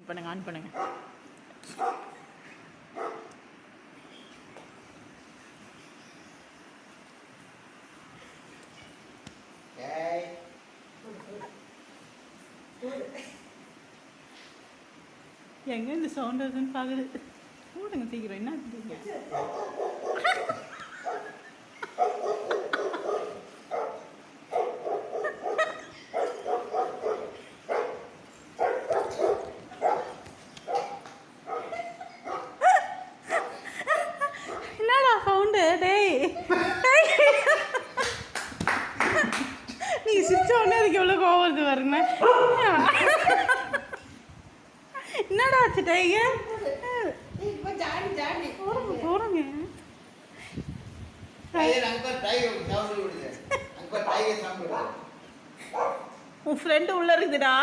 பண்ணுங்க, ஆன் பண்ணுங்க. எங்க இந்த சவுண்ட் வருதுன்னு பாக்குது. போடுங்க சீக்கிரம். என்ன பண்ணுறீங்க? என்னடா சவுண்டு? டேய் நீங்க சிரிச்ச உடனே அதுக்கு எவ்வளோ கோவம் வருது பாருங்க. என்னடா ஆச்சு? டைகர் போடுங்க. உன் ஃப்ரெண்டு உள்ள இருக்குதுடா.